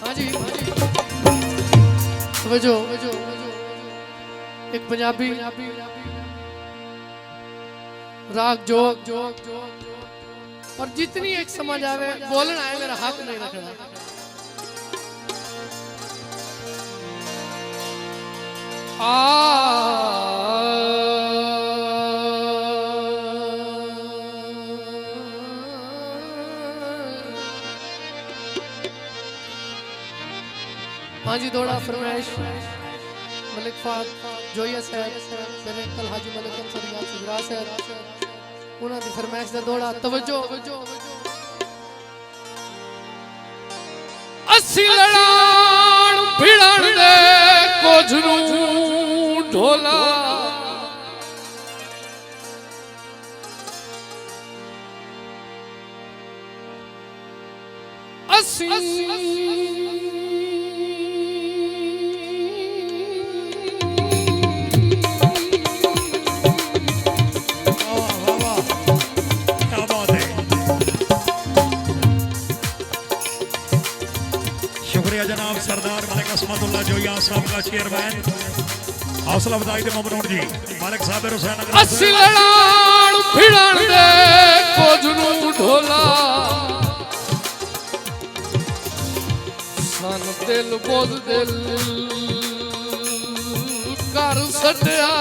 हाँ जी वजो एक पंजाबी राग जोग और जितनी एक समझ आवे बोलना है, मेरा हक नहीं रखना। हाँ जी दौड़ा फरमाइश मलिक फाद जोया साहब मेरे कल हाजी मलिक अंसर याद सुजरा साहब उन्हां दी फरमाइश दा दौड़ा तवज्जो अस्सी लड़ाण भिड़ण दे कोझनू ढोला अस्सी जनाब सरदार मलिक असमतुल्लाह जोया साहब का चेयरमैन हौसला अफजाई दे ममनून जी मलिक साहब हुसैन अस्सी लड़ाण भिड़ण दे कोझनू ढोला सन दिल बोझ दिल कर सटिया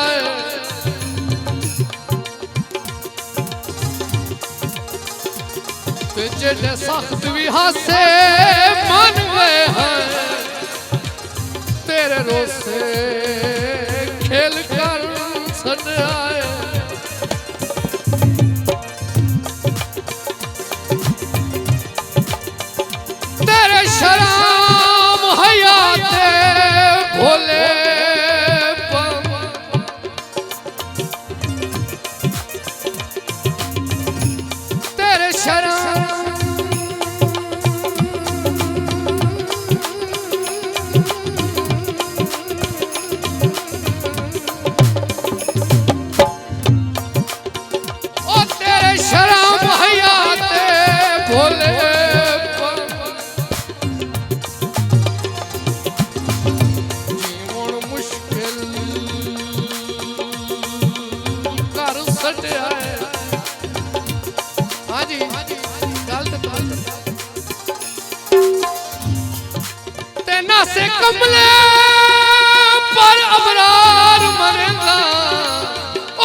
जेडे सख्त भी हासे मन गए हैं तेरे रोसे खेल कर सट आए तेरे शराम हयाते भोले तेरे शराम से कमले पर अबरार मरेगा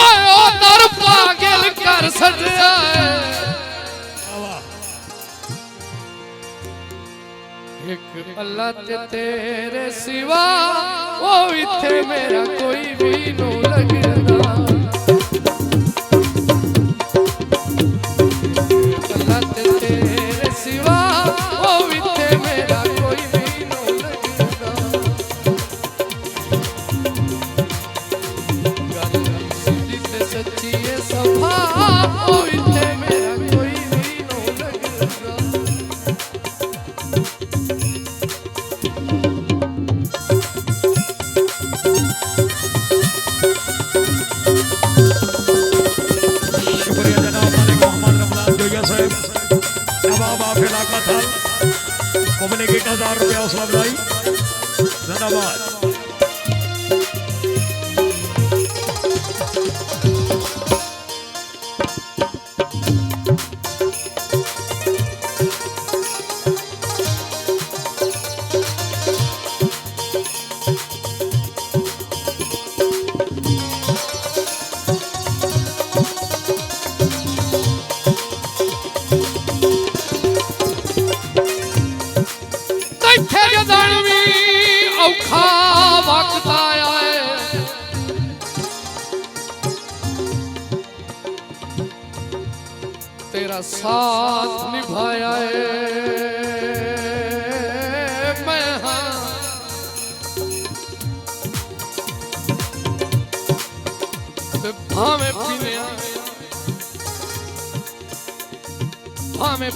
ओए ओ दर पागल कर सटिया एक अल्लाह ते तेरे सिवा ओ इथे मेरा कोई भी नो लगदा अल्लाह ते तेरे सिवा ओ इथे मेरा कोई भी ₹1000 हौसला अफजाई जिंदाबाद। तेरा साथ निभाया है मैं हाँ भावे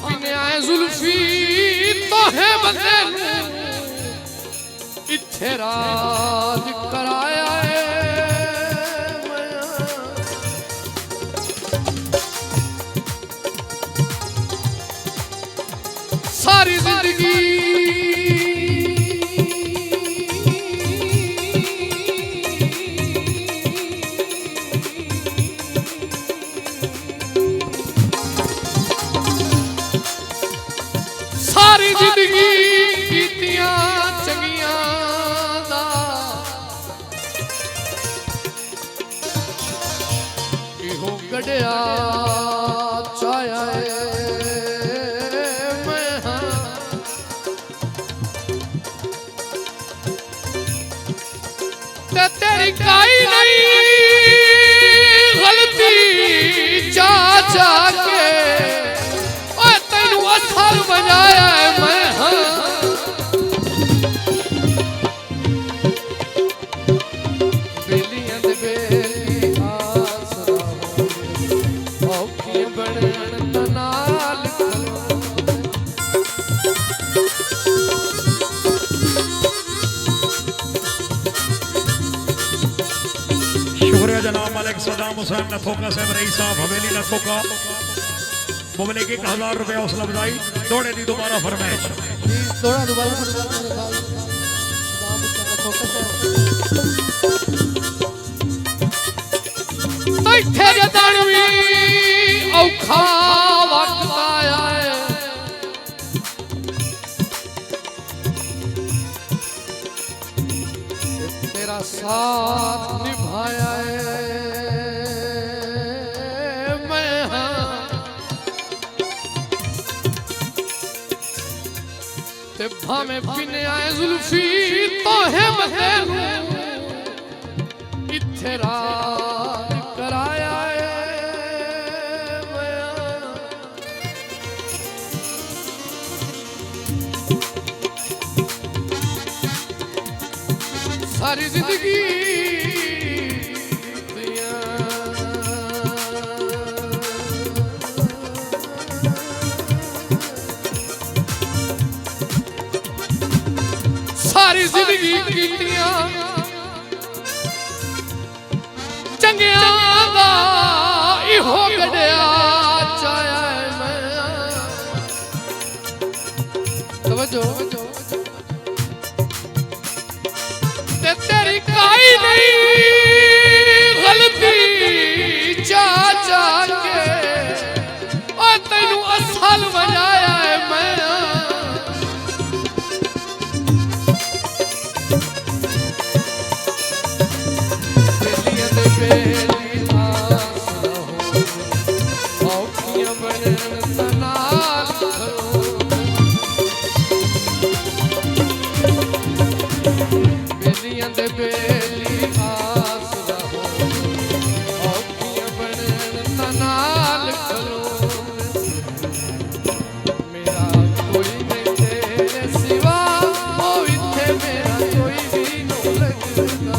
पीने आए जुल्फी तो है बंदे इत्थे राज कराया है सारी जिंदगी गड़िया चाया मैं ते तेरी काई नहीं गलती चा चा के ओए तेनू असल बजाया मैं बेलियां दे बेली आसरा औखी बनन तनाल शुक्रिया जनाब मालिक सदाम हुसैन नथोका साहब रईस साहब हवेली नथोका मुबले की 1000 रुपए हौसला अफजाई दौड़े दी दोबारा फरमाइश दौड़ा दोबारा बैठे जदानवी औखा वक्त आया है तेरा साथ निभाया है मैं ते भाਵੇਂ पिने आए जुल्फी तो है मदेनू इत्थे रात कराया है सारी जिंदगी सारी जिंदगी कीतियां चंगिया दा इहो गड़िया चाया मैं तवज्जो ते तेरी काई नहीं गलती चा चा के ओ तेनू असल बजाया है मैं बेली आसरा औखियां बनन तनाल बेलियां दे बेली आसरा औखियां बनन तनाल मेरा कोई नहीं तेरे सिवा ओ इत्थे मेरा कोई भी नहीं लगदा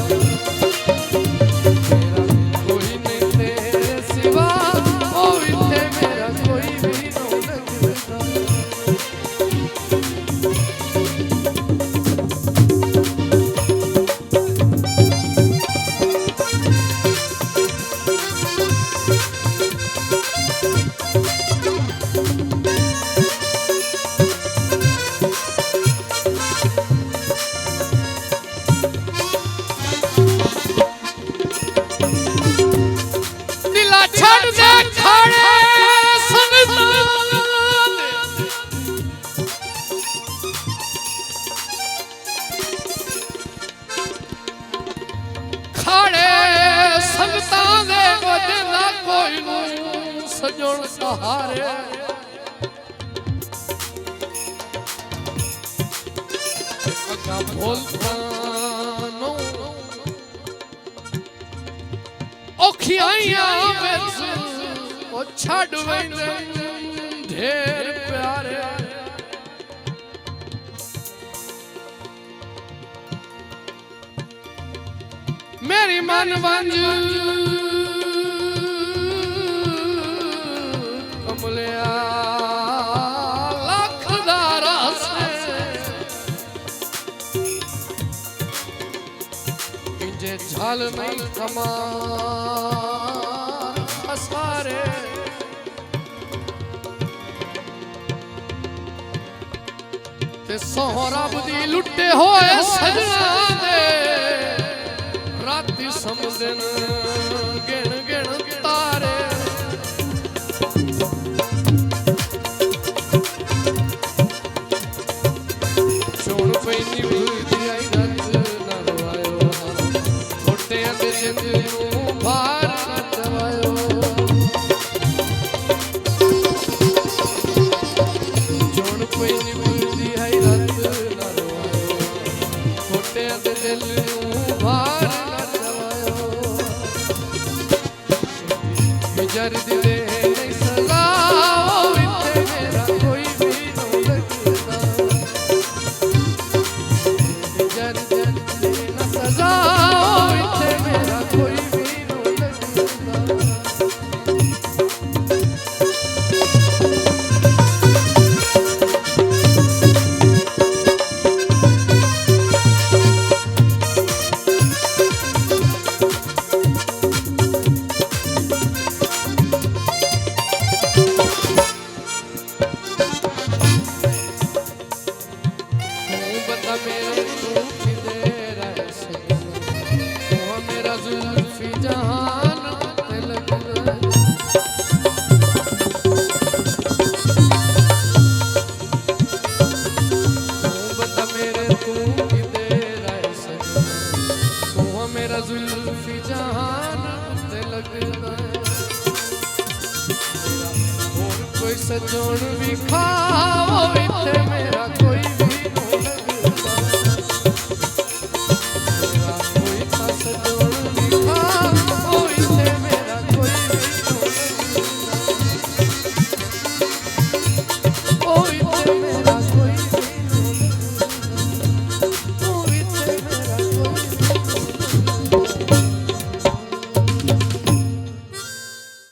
सजन सहारे औखियां बिच ओ छड़ वेंदे ढेर प्यारे मेरी मन वंज कमलिया लखदारा से इंजे झाल नहीं कमार असारे ते सोहरा बुदी लुटे होए सजना दे राती समझन गिन गिन तारे छोड़ पैनी बुझी आई रत न रवायो छोटे अंदर जिंद नू भार न दवायो बंदा मेरे तू किधर है सजना तू मेरा जुल्फी जहान ते लगदा बंदा मेरे तू किधर है सजना तू मेरा जुल्फी जहान ते लगदा कोई सजोड़ भी खाओ